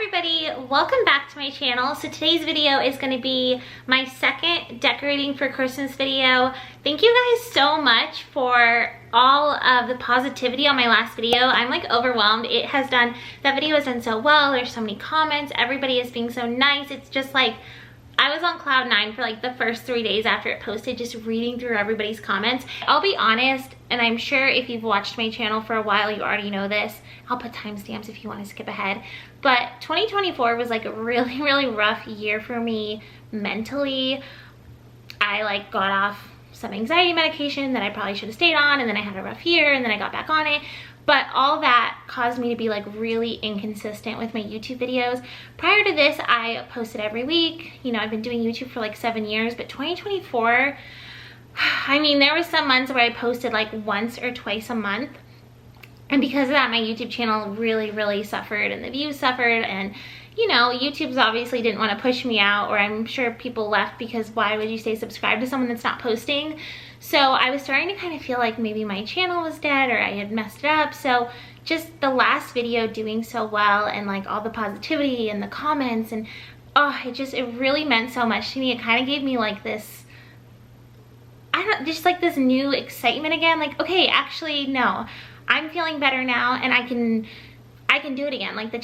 everybody, welcome back to my channel. So today's video is going to be my second decorating for Christmas video. Thank you guys so much for all of the positivity on my last video. I'm like overwhelmed. That video has done so well. There's so many comments. Everybody is being so nice. It's just like, I was on cloud 9 for like the first 3 days after it posted, just reading through everybody's comments. I'll be honest, and I'm sure if you've watched my channel for a while, you already know this. I'll put timestamps if you want to skip ahead. But 2024 was like a really, really rough year for me mentally. I like got off some anxiety medication that I probably should have stayed on, and then I had a rough year, and then I got back on it. But all that caused me to be like really inconsistent with my YouTube videos. Prior to this, I posted every week. You know, I've been doing YouTube for like 7 years, but 2024, I mean, there was some months where I posted like once or twice a month. And because of that, my YouTube channel really, really suffered, and the views suffered, and you know, YouTube's obviously didn't want to push me out, or I'm sure people left because why would you stay subscribed to someone that's not posting? So I was starting to kind of feel like maybe my channel was dead or I had messed it up. So just the last video doing so well, and like all the positivity and the comments, and oh, it really meant so much to me. It kind of gave me like this, just like this new excitement again. Like, okay, actually, no, I'm feeling better now, and I can do it again. Like my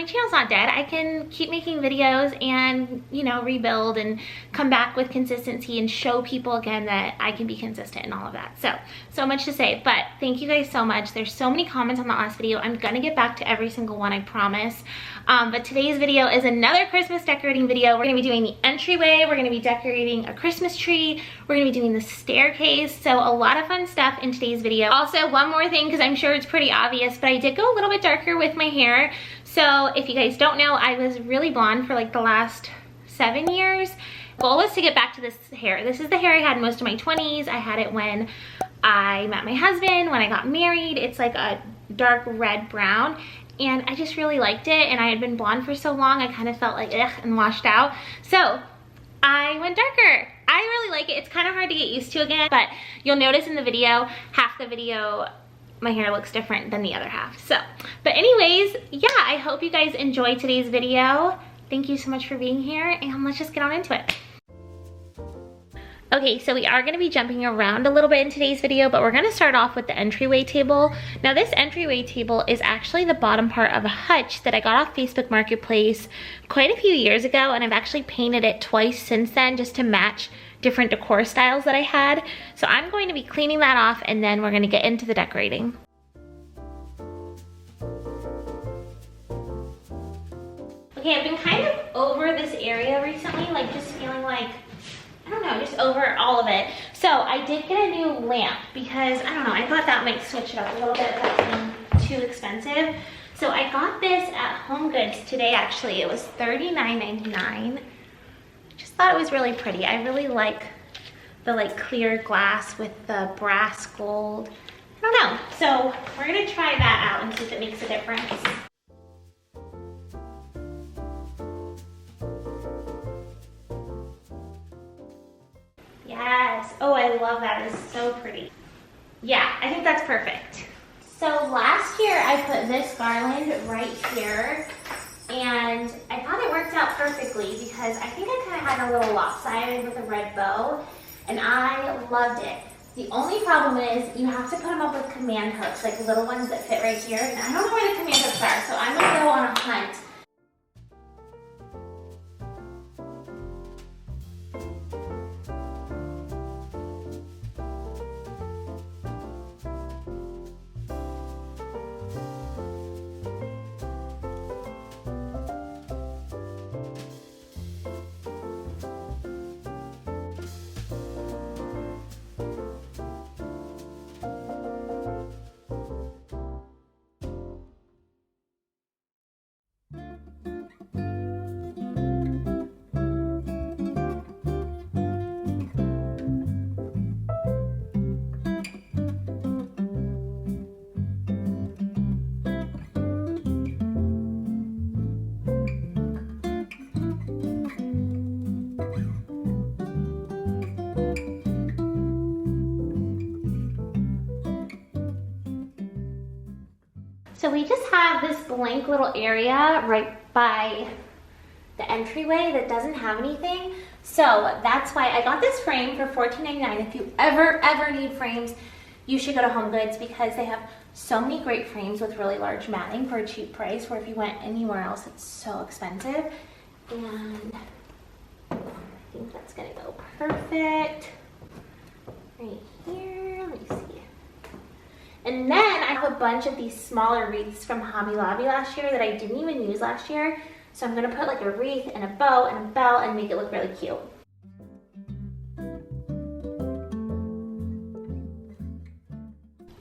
channel's not dead. I can keep making videos and, you know, rebuild and come back with consistency and show people again that I can be consistent and all of that. So much to say, but thank you guys so much. There's so many comments on that last video. I'm gonna get back to every single one, I promise. But today's video is another Christmas decorating video. We're gonna be doing the entryway. We're gonna be decorating a Christmas tree. We're gonna be doing the staircase. So a lot of fun stuff in today's video. Also, one more thing, because I'm sure it's pretty obvious, but I did go a little bit darker with my hair. So if you guys don't know, I was really blonde for like the last 7 years. The goal was to get back to this hair. This is the hair I had most of my 20s. I had it when I met my husband, when I got married. It's like a dark red brown, and I just really liked it, and I had been blonde for so long, I kind of felt like ugh and washed out. So I went darker. I really like it. It's kind of hard to get used to again, but you'll notice in the video, half the video my hair looks different than the other half. So, but anyways, yeah, I hope you guys enjoyed today's video. Thank you so much for being here, and let's just get on into it. Okay, so we are gonna be jumping around a little bit in today's video, but we're gonna start off with the entryway table. Now this entryway table is actually the bottom part of a hutch that I got off Facebook Marketplace quite a few years ago, and I've actually painted it twice since then just to match different decor styles that I had. So I'm going to be cleaning that off, and then we're gonna get into the decorating. Okay, I've been kind of over this area recently, like just feeling like, I don't know, just over all of it. So I did get a new lamp because, I don't know, I thought that might switch it up a little bit without being too expensive. So I got this at Home Goods today, actually. It was $39.99. Just thought it was really pretty. I really like the like clear glass with the brass gold. I don't know. So we're gonna try that out and see if it makes a difference. Yes. Oh, I love that. It's so pretty. Yeah, I think that's perfect. So last year I put this garland right here, and I thought it worked out perfectly because I think I kind of had a little lopsided with a red bow, and I loved it. The only problem is you have to put them up with command hooks, like little ones that fit right here, and I don't know where the command hooks are, so I'm gonna go on a hunt. So we just have this blank little area right by the entryway that doesn't have anything. So that's why I got this frame for $14.99. If you ever need frames, you should go to Home Goods because they have so many great frames with really large matting for a cheap price, where if you went anywhere else, it's so expensive. And I think that's gonna go perfect right here. Let me see. And then I have a bunch of these smaller wreaths from Hobby Lobby last year that I didn't even use last year. So I'm gonna put like a wreath and a bow and a bell and make it look really cute.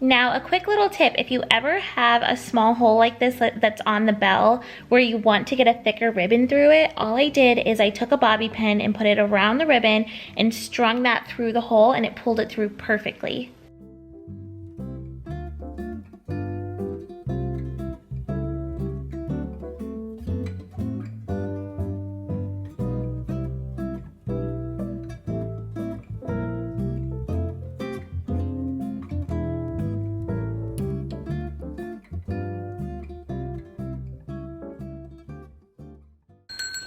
Now, a quick little tip, if you ever have a small hole like this that's on the bell where you want to get a thicker ribbon through it, all I did is I took a bobby pin and put it around the ribbon and strung that through the hole, and it pulled it through perfectly.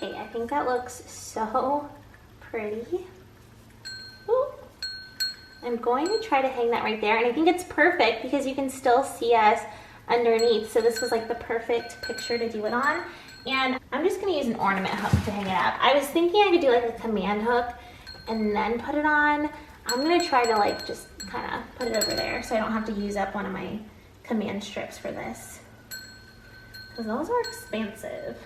Okay, I think that looks so pretty. Ooh. I'm going to try to hang that right there, and I think it's perfect because you can still see us underneath. So this was like the perfect picture to do it on. And I'm just gonna use an ornament hook to hang it up. I was thinking I could do like a command hook and then put it on. I'm gonna try to like just kind of put it over there so I don't have to use up one of my command strips for this, because those are expensive.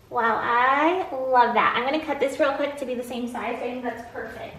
Wow, I love that. I'm gonna cut this real quick to be the same size. I think that's perfect.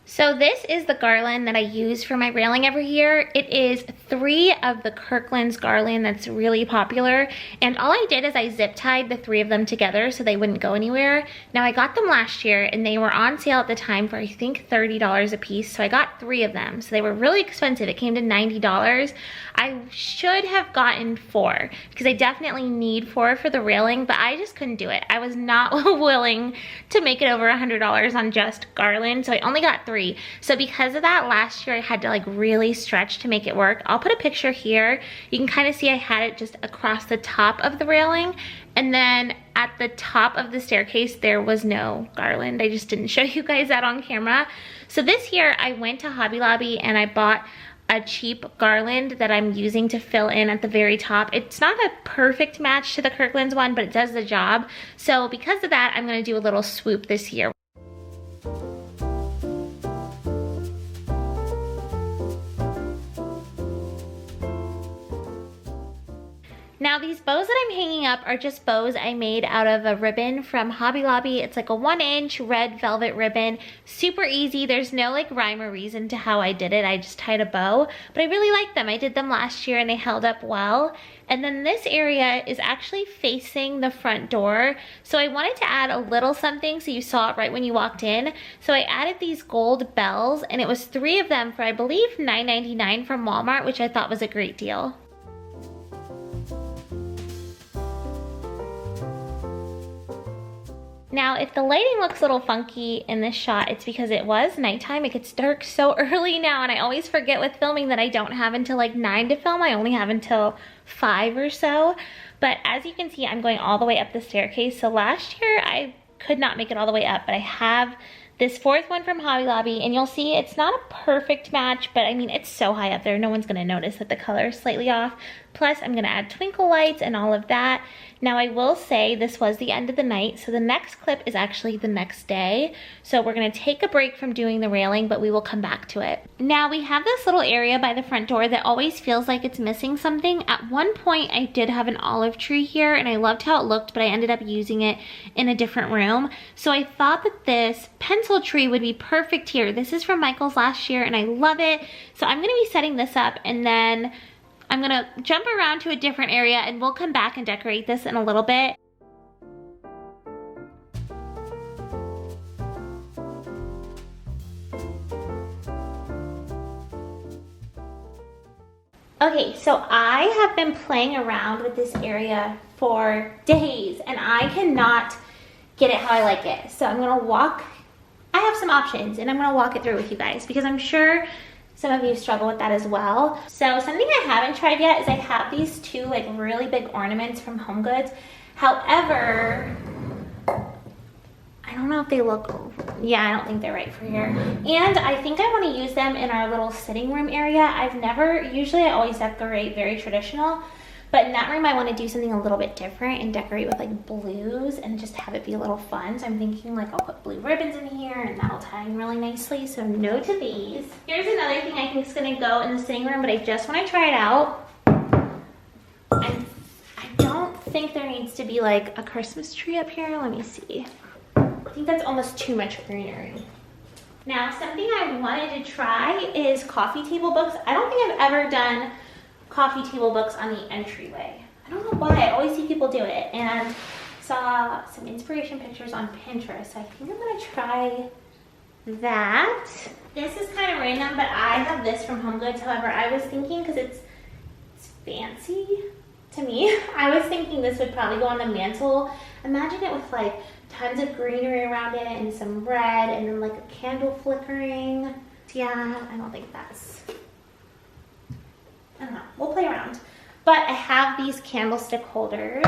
So this is the garland that I use for my railing every year. It is 3 of the Kirkland's garland that's really popular. And all I did is I zip tied the 3 of them together so they wouldn't go anywhere. Now I got them last year and they were on sale at the time for I think $30 a piece. So I got 3 of them. So they were really expensive. It came to $90. I should have gotten 4 because I definitely need 4 for the railing, but I just couldn't do it. I was not willing to make it over $100 on just garland. So I only got 3. So because of that, last year I had to like really stretch to make it work. I'll put a picture here. You can kind of see I had it just across the top of the railing, and then at the top of the staircase there was no garland. I just didn't show you guys that on camera. So this year I went to Hobby Lobby and I bought a cheap garland that I'm using to fill in at the very top. It's not a perfect match to the Kirkland's one, but it does the job. So because of that, I'm gonna do a little swoop this year. Now these bows that I'm hanging up are just bows I made out of a ribbon from Hobby Lobby. It's like a 1-inch red velvet ribbon. Super easy. There's no like rhyme or reason to how I did it. I just tied a bow, but I really like them. I did them last year and they held up well. And then this area is actually facing the front door. So I wanted to add a little something so you saw it right when you walked in. So I added these gold bells, and it was 3 of them for I believe $9.99 from Walmart, which I thought was a great deal. Now, if the lighting looks a little funky in this shot, it's because it was nighttime. It gets dark so early now, and I always forget with filming that I don't have until like 9 to film. I only have until 5 or so. But as you can see, I'm going all the way up the staircase. So last year, I could not make it all the way up, but I have this 4th one from Hobby Lobby, and you'll see it's not a perfect match, but I mean, it's so high up there, no one's gonna notice that the color is slightly off. Plus, I'm gonna add twinkle lights and all of that. Now, I will say this was the end of the night, so the next clip is actually the next day. So we're gonna take a break from doing the railing, but we will come back to it. Now, we have this little area by the front door that always feels like it's missing something. At one point, I did have an olive tree here, and I loved how it looked, but I ended up using it in a different room. So I thought that this pencil tree would be perfect here. This is from Michael's last year, and I love it. So I'm gonna be setting this up, and then I'm gonna jump around to a different area and we'll come back and decorate this in a little bit. Okay, so I have been playing around with this area for days and I cannot get it how I like it. So I'm gonna I have some options and I'm gonna walk it through with you guys because I'm sure some of you struggle with that as well. So something I haven't tried yet is I have these two like really big ornaments from HomeGoods. However, I don't know if they look, yeah, I don't think they're right for here. And I think I want to use them in our little sitting room area. Usually I always decorate very traditional, but in that room I want to do something a little bit different and decorate with like blues and just have it be a little fun. So I'm thinking like I'll put blue ribbons in here and that'll tie in really nicely. So no to these. Here's another thing I think is going to go in the sitting room, but I just want to try it out. I don't think there needs to be like a Christmas tree up here. Let me see. I think that's almost too much greenery. Now, something I wanted to try is coffee table books. I don't think I've ever done coffee table books on the entryway. I don't know why, I always see people do it, and saw some inspiration pictures on Pinterest. So I think I'm gonna try that. This is kind of random, but I have this from HomeGoods. However, I was thinking, because it's fancy to me, I was thinking this would probably go on the mantle. Imagine it with like tons of greenery around it and some red and then like a candle flickering. Yeah, I don't think that's, I don't know, we'll play around. But I have these candlestick holders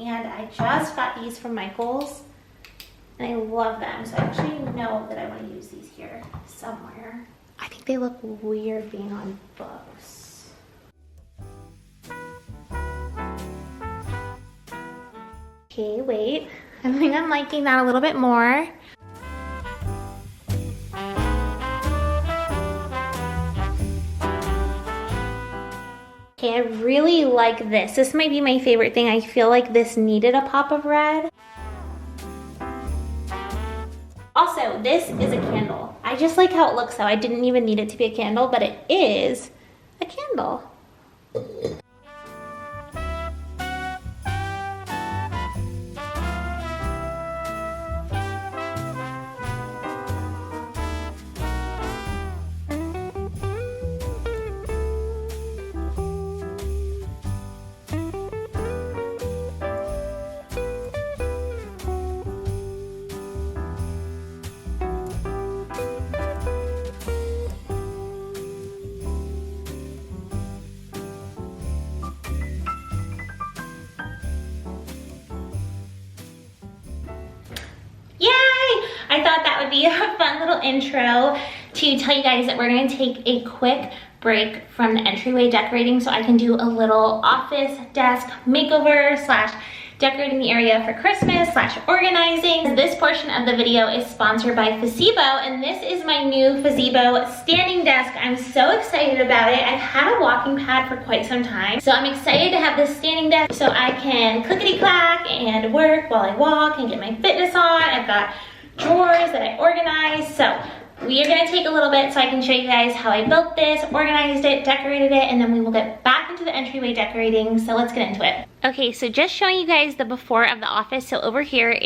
and I just got these from Michael's and I love them. So I actually know that I want to use these here somewhere. I think they look weird being on books. Okay, wait. I think I'm liking that a little bit more. Okay, I really like this. This might be my favorite thing. I feel like this needed a pop of red. Also, this is a candle. I just like how it looks though. I didn't even need it to be a candle, but it is a candle. I thought that would be a fun little intro to tell you guys that we're going to take a quick break from the entryway decorating so I can do a little office desk makeover / decorating the area for Christmas / organizing. This portion of the video is sponsored by Fazebo, and this is my new Fazebo standing desk. I'm so excited about it. I've had a walking pad for quite some time, so I'm excited to have this standing desk so I can clickety-clack and work while I walk and get my fitness on. I've got drawers that I organized, so we are going to take a little bit so I can show you guys how I built this, organized it, decorated it, and then we will get back into the entryway decorating, so let's get into it. Okay, so just showing you guys the before of the office. So over here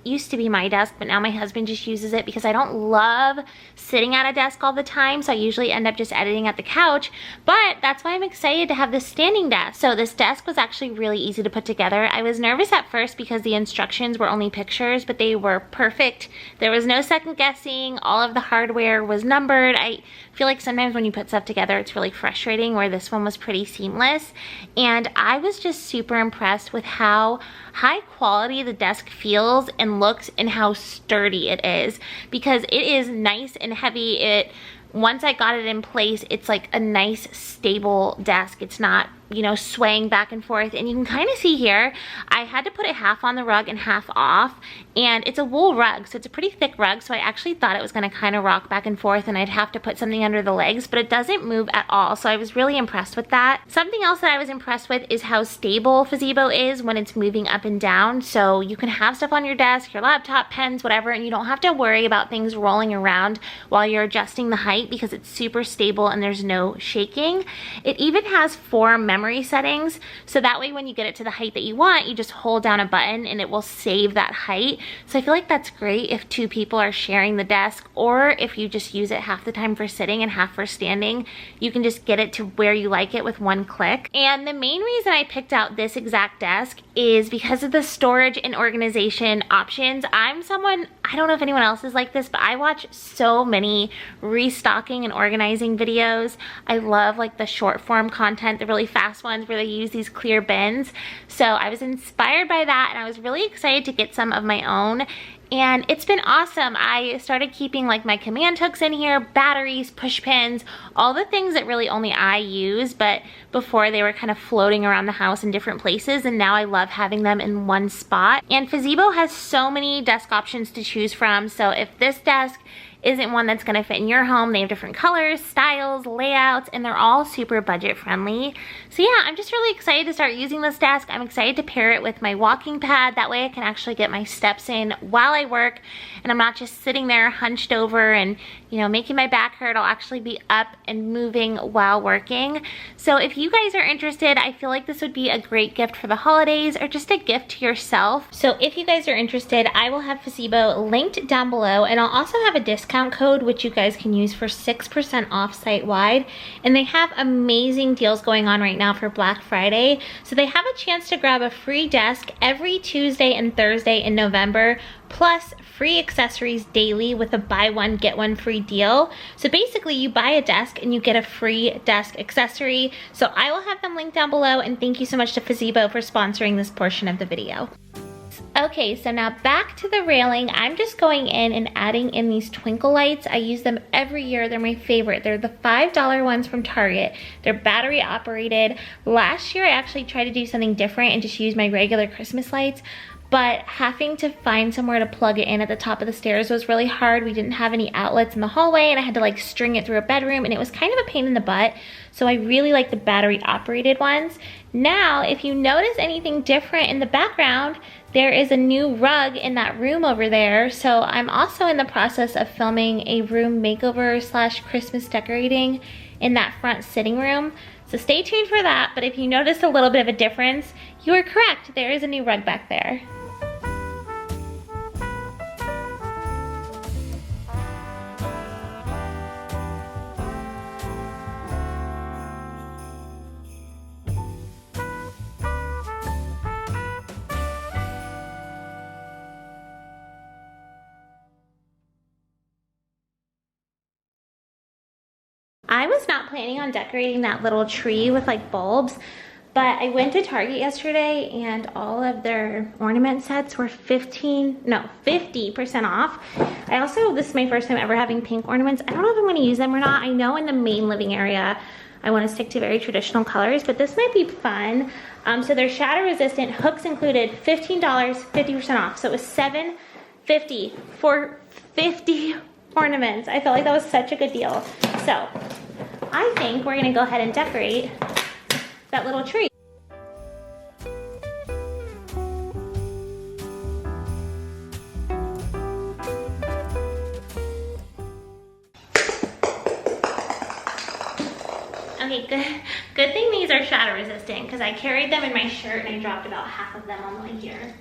used to be my desk, but now my husband just uses it because I don't love sitting at a desk all the time, so I usually end up just editing at the couch, but that's why I'm excited to have this standing desk. So this desk was actually really easy to put together. I was nervous at first because the instructions were only pictures, but they were perfect. There was no second guessing. All of the hardware was numbered. I feel like sometimes when you put stuff together, it's really frustrating, where this one was pretty seamless. And I was just super impressed with how high quality the desk feels and looks and how sturdy it is, because it is nice and heavy. Once I got it in place, it's like a nice stable desk. It's not, you know, swaying back and forth. And you can kind of see here, I had to put it half on the rug and half off, and it's a wool rug, so it's a pretty thick rug, so I actually thought it was going to kind of rock back and forth and I'd have to put something under the legs, but it doesn't move at all, so I was really impressed with that. Something else that I was impressed with is how stable Fazebo is when it's moving up and down, so you can have stuff on your desk, your laptop, pens, whatever, and you don't have to worry about things rolling around while you're adjusting the height because it's super stable and there's no shaking. It even has 4 memory memory settings. So that way when you get it to the height that you want, you just hold down a button and it will save that height. So I feel like that's great if two people are sharing the desk, or if you just use it half the time for sitting and half for standing, you can just get it to where you like it with one click. And the main reason I picked out this exact desk is because of the storage and organization options. I'm someone, I don't know if anyone else is like this, but I watch so many restocking and organizing videos. I love like the short form content, the really fast ones where they use these clear bins. So I was inspired by that and I was really excited to get some of my own. And it's been awesome. I started keeping like my command hooks in here, batteries, push pins, all the things that really only I use, but before they were kind of floating around the house in different places, and now I love having them in one spot. And Fazebo has so many desk options to choose from, so if this desk isn't one that's gonna fit in your home, they have different colors, styles, layouts, and they're all super budget friendly. So yeah, I'm just really excited to start using this desk. I'm excited to pair it with my walking pad. That way I can actually get my steps in while I work, and I'm not just sitting there hunched over and, you know, making my back hurt. I'll actually be up and moving while working. So if you guys are interested, I feel like this would be a great gift for the holidays or just a gift to yourself. So if you guys are interested, I will have Fazebo linked down below, and I'll also have a discount code which you guys can use for 6% off site-wide. And they have amazing deals going on right now for Black Friday. So they have a chance to grab a free desk every Tuesday and Thursday in November, plus free accessories daily with a buy one get one free deal. So basically you buy a desk and you get a free desk accessory. So I will have them linked down below, and thank you so much to Fazebo for sponsoring this portion of the video. Okay, so now back to the railing. I'm just going in and adding in these twinkle lights. I use them every year. They're my favorite. They're the $5 ones from Target. They're battery operated. Last year I actually tried to do something different and just use my regular Christmas lights, but having to find somewhere to plug it in at the top of the stairs was really hard. We didn't have any outlets in the hallway, and I had to like string it through a bedroom, and it was kind of a pain in the butt. So I really like the battery operated ones. Now, if you notice anything different in the background, there is a new rug in that room over there. So I'm also in the process of filming a room makeover / Christmas decorating in that front sitting room. So stay tuned for that, but if you notice a little bit of a difference, you are correct. There is a new rug back there. I was not planning on decorating that little tree with like bulbs, but I went to Target yesterday and all of their ornament sets were 50% off. I also, this is my first time ever having pink ornaments. I don't know if I'm gonna use them or not. I know in the main living area, I wanna stick to very traditional colors, but this might be fun. So they're shatter resistant, hooks included, $15, 50% off. So it was $7.50 for 50 ornaments. I felt like that was such a good deal. So I think we're gonna go ahead and decorate that little tree. Okay, good thing these are shatter resistant, because I carried them in my shirt and I dropped about half of them on the way here.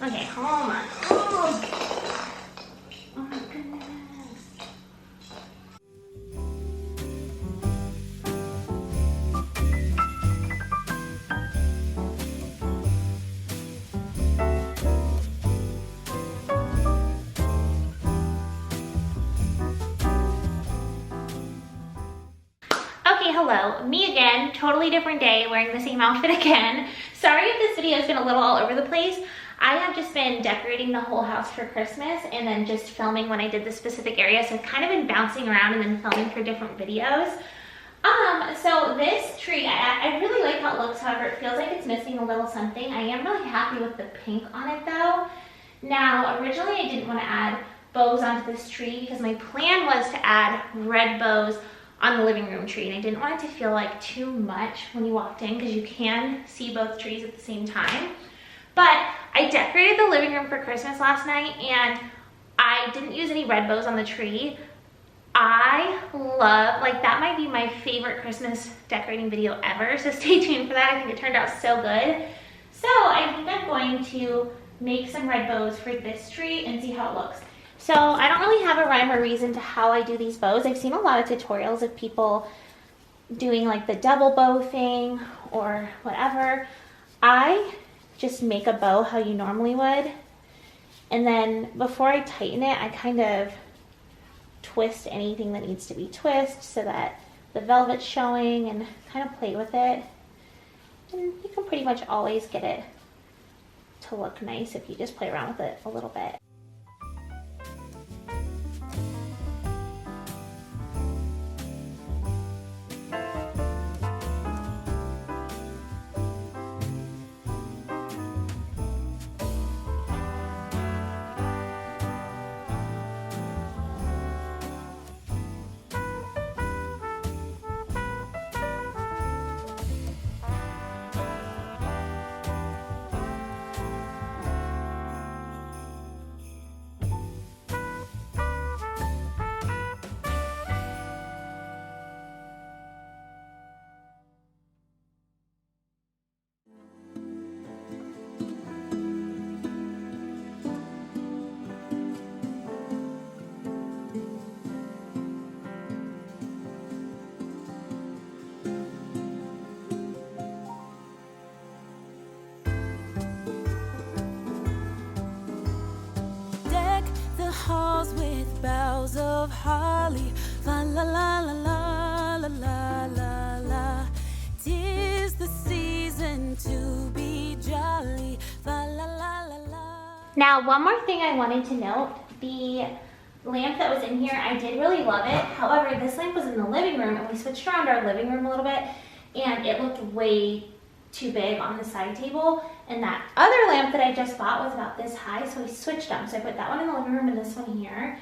Okay, hold on. Oh my goodness. Okay, hello, me again, totally different day, wearing the same outfit again. Sorry if this video has been a little all over the place. I have just been decorating the whole house for Christmas and then just filming when I did the specific area. So I've kind of been bouncing around and then filming for different videos. So this tree, I really like how it looks. However, it feels like it's missing a little something. I am really happy with the pink on it though. Now, originally I didn't want to add bows onto this tree because my plan was to add red bows on the living room tree, and I didn't want it to feel like too much when you walked in because you can see both trees at the same time. But I decorated the living room for Christmas last night and I didn't use any red bows on the tree. I love, like that might be my favorite Christmas decorating video ever, so stay tuned for that. I think it turned out so good. So I think I'm going to make some red bows for this tree and see how it looks. So I don't really have a rhyme or reason to how I do these bows. I've seen a lot of tutorials of people doing like the double bow thing or whatever. I just make a bow how you normally would, and then before I tighten it, I kind of twist anything that needs to be twisted so that the velvet's showing, and kind of play with it. And you can pretty much always get it to look nice if you just play around with it a little bit. Halls with boughs of holly, fa la la la la la la la la. 'Tis the season to be jolly, fa la la la la. Now, one more thing I wanted to note, the lamp that was in here, I did really love it. However, this lamp was in the living room, and we switched around our living room a little bit, and it looked way too big on the side table, and that other lamp that I just bought was about this high, so we switched them. So I put that one in the living room and this one here,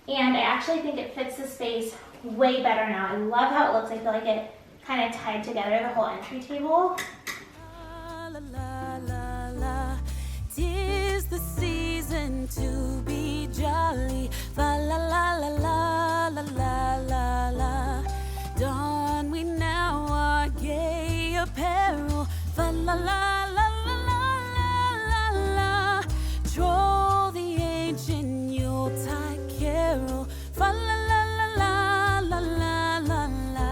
and I actually think it fits the space way better now. I love how it looks. I feel like it kind of tied together the whole entry table. La la la la, 'tis the season to be jolly, fa la la la la la la la la. Don we now our gay apparel, fa la la la la la la la. Troll the ancient Yuletide carol, fa la la la la la la la.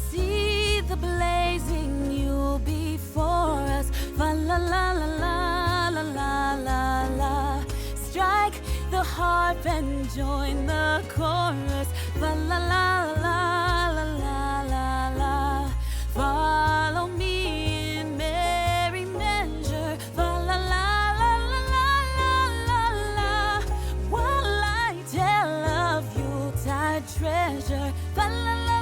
See the blazing Yule before us, fa la la la la la la la la. Strike the harp and join the chorus, fa la la la la la la la. Follow me in merry measure, fa la la la la la la la. While I tell of Yuletide treasure, fa la la.